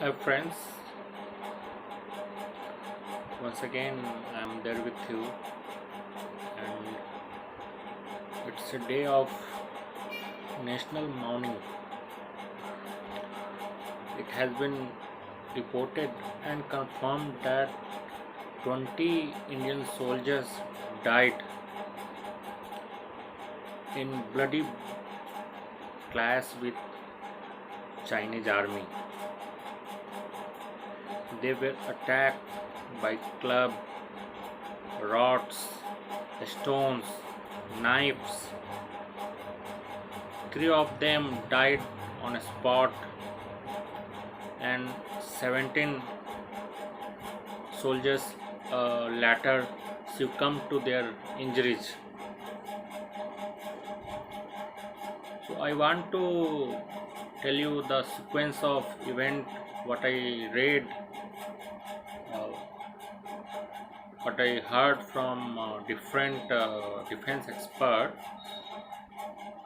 Hi friends, once again I'm there with you, and it's a day of national mourning. It has been reported and confirmed that 20 Indian soldiers died in bloody clash with Chinese army. They were attacked by club, rods, stones, knives. Three of them died on a spot, and 17 soldiers later succumbed to their injuries. So I want to tell you the sequence of event, what I read, uh, what I heard from different defense expert.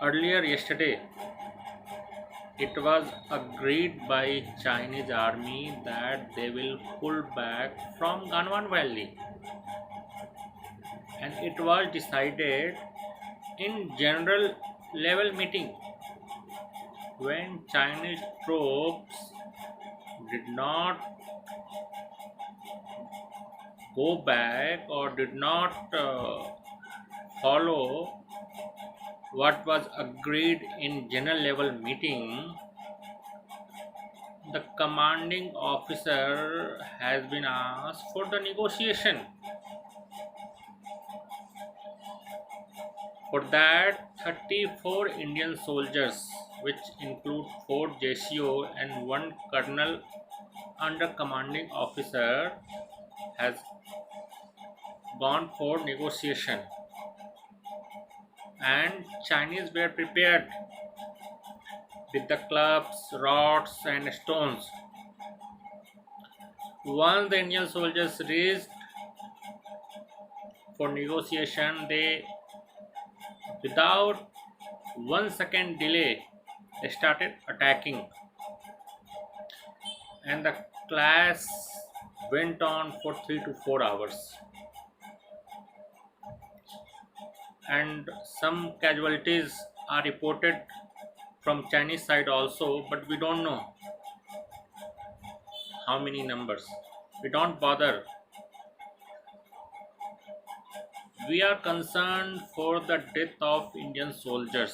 Earlier yesterday, it was agreed by Chinese army that they will pull back from Ganwan Valley, and it was decided in general level meeting when Chinese troops did not go back or did not follow what was agreed in general level meeting. The commanding officer has been asked for the negotiation. For that, 34 Indian soldiers, which include 4 JCO and 1 colonel under commanding officer, has gone for negotiation, and Chinese were prepared with the clubs, rods, and stones. Once the Indian soldiers reached for negotiation, they, without 1 second delay, they started attacking, and the clash went on for 3 to 4 hours. And some casualties are reported from Chinese side also, but we don't know how many numbers. We don't bother. We are concerned for the death of Indian soldiers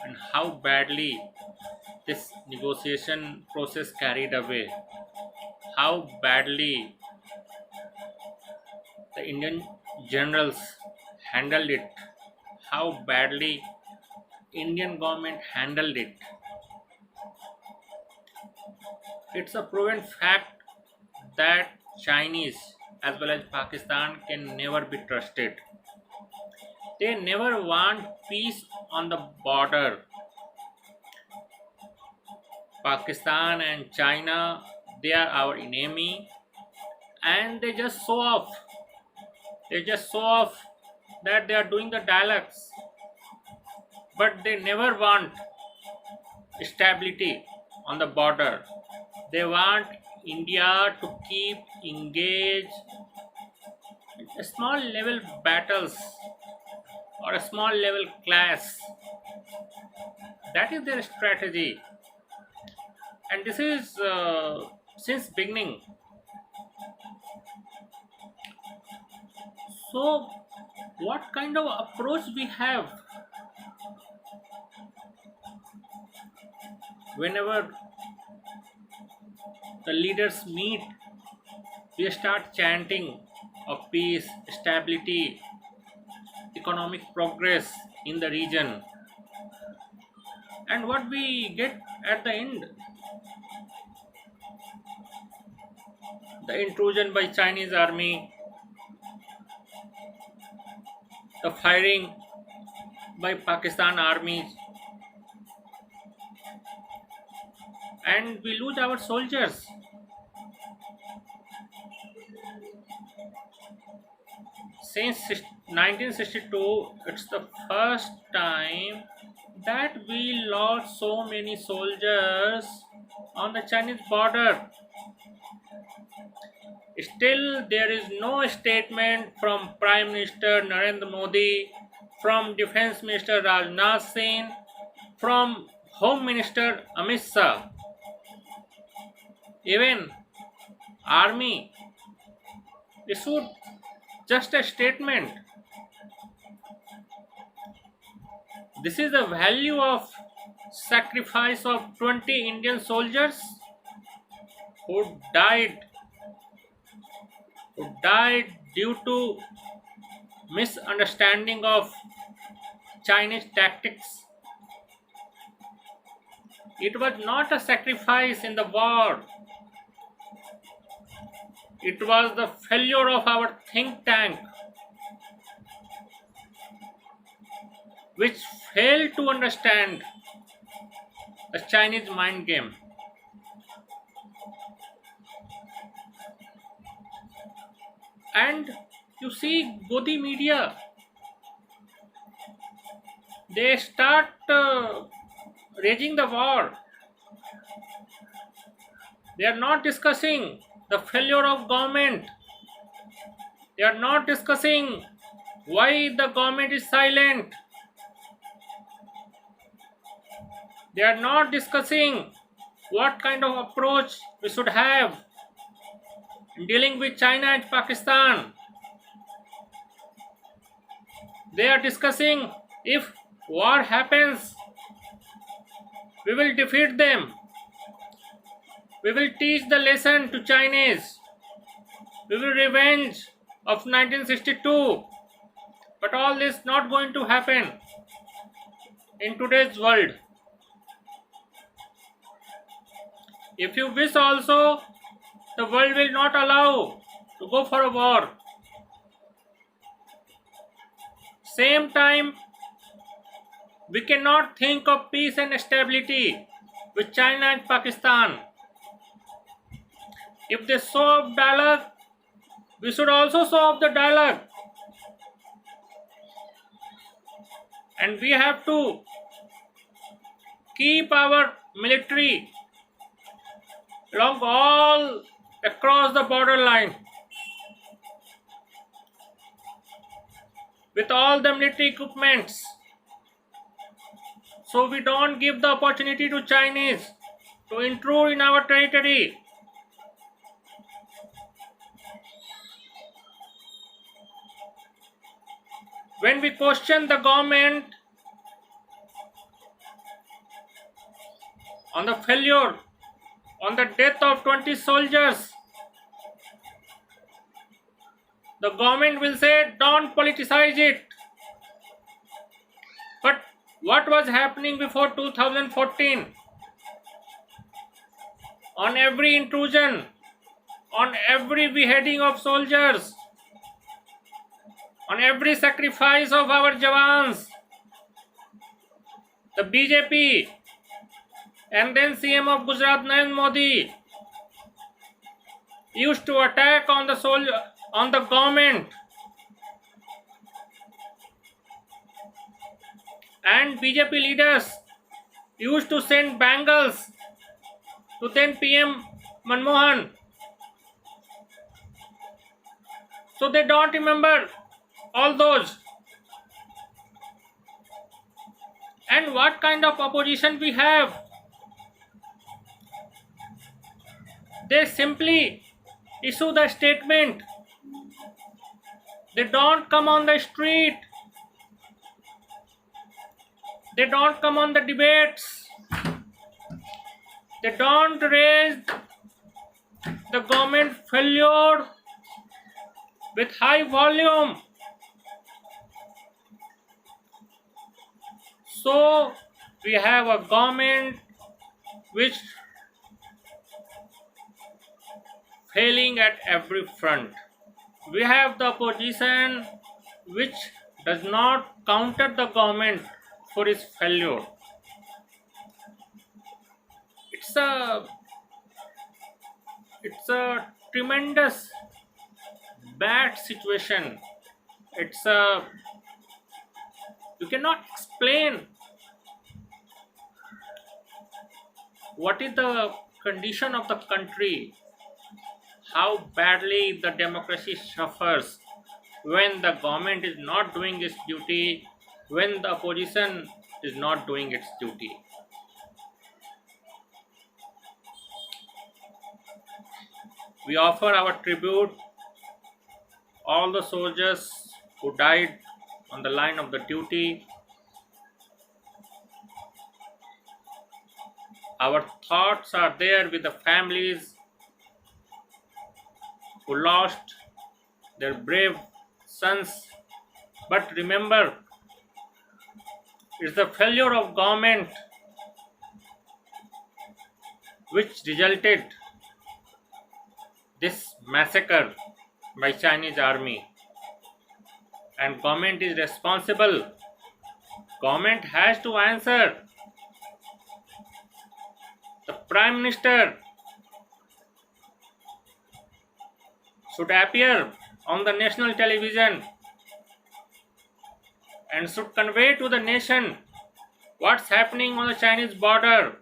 and how badly this negotiation process carried away, how badly the Indian generals handled it, how badly Indian government handled it. It's a proven fact that Chinese as well as Pakistan can never be trusted. They never want peace on the border. Pakistan and China, they are our enemy, and they just show off. They just show off that they are doing the dialogues, but they never want stability on the border. They want India to keep engaged in small level battles or a small level clash. That is their strategy, and this is since beginning. So, what kind of approach we have whenever the leaders meet? We start chanting of peace, stability, economic progress in the region, and what we get at the end, the intrusion by Chinese army, the firing by Pakistan armies, and we lose our soldiers. Since 1962, it's the first time that we lost so many soldiers on the Chinese border. Still, there is no statement from Prime Minister Narendra Modi, from Defense Minister Rajnath Singh, from Home Minister Amit Shah, even Army issued just a statement. This is the value of sacrifice of 20 Indian soldiers who died due to misunderstanding of Chinese tactics. It was not a sacrifice in the war. It was the failure of our think tank, which failed to understand the Chinese mind game. And you see, Godi media, they start raging the war. They are not discussing the failure of government. They are not discussing why the government is silent. They are not discussing what kind of approach we should have in dealing with China and Pakistan. They are discussing if war happens, we will defeat them. We will teach the lesson to Chinese. We will revenge of 1962. But all this not going to happen in today's world. If you wish also, the world will not allow to go for a war. Same time, we cannot think of peace and stability with China and Pakistan. If they show up dialogue, we should also show up the dialogue. And we have to keep our military along all across the borderline with all the military equipments, so we don't give the opportunity to Chinese to intrude in our territory. When we question the government on the failure, on the death of 20 soldiers, the government will say, don't politicize it. But what was happening before 2014? On every intrusion, on every beheading of soldiers, on every sacrifice of our Jawans, the BJP and then CM of Gujarat Narendra Modi used to attack on the government, and BJP leaders used to send bangles to then PM Manmohan. So they don't remember all those. And what kind of opposition we have? They simply issue the statement. They don't come on the street. They don't come on the debates. They don't raise the government failure with high volume. So we have a government which failing at every front. We have the opposition which does not counter the government for its failure. It's a tremendous bad situation. You cannot explain what is the condition of the country, how badly the democracy suffers when the government is not doing its duty, when the opposition is not doing its duty. We offer our tribute all the soldiers who died on the line of the duty. Our thoughts are there with the families who lost their brave sons. But remember, it's the failure of government which resulted this massacre by Chinese army. And government is responsible. Government has to answer. The Prime Minister should appear on the national television and should convey to the nation what's happening on the Chinese border.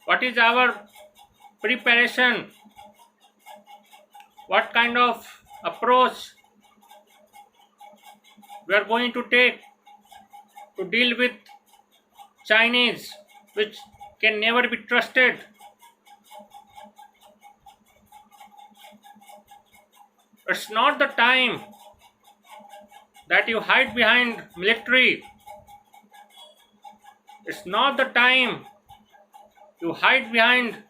What is our preparation? What kind of approach we are going to take to deal with Chinese, which can never be trusted. It's not the time that you hide behind military. It's not the time you hide behind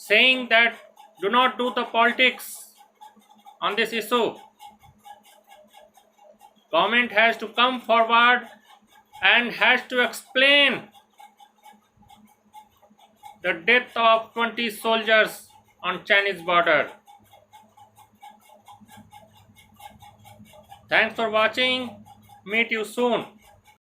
saying that do not do the politics on this issue. Government has to come forward and has to explain the death of 20 soldiers on Chinese border. Thanks for watching. Meet you soon.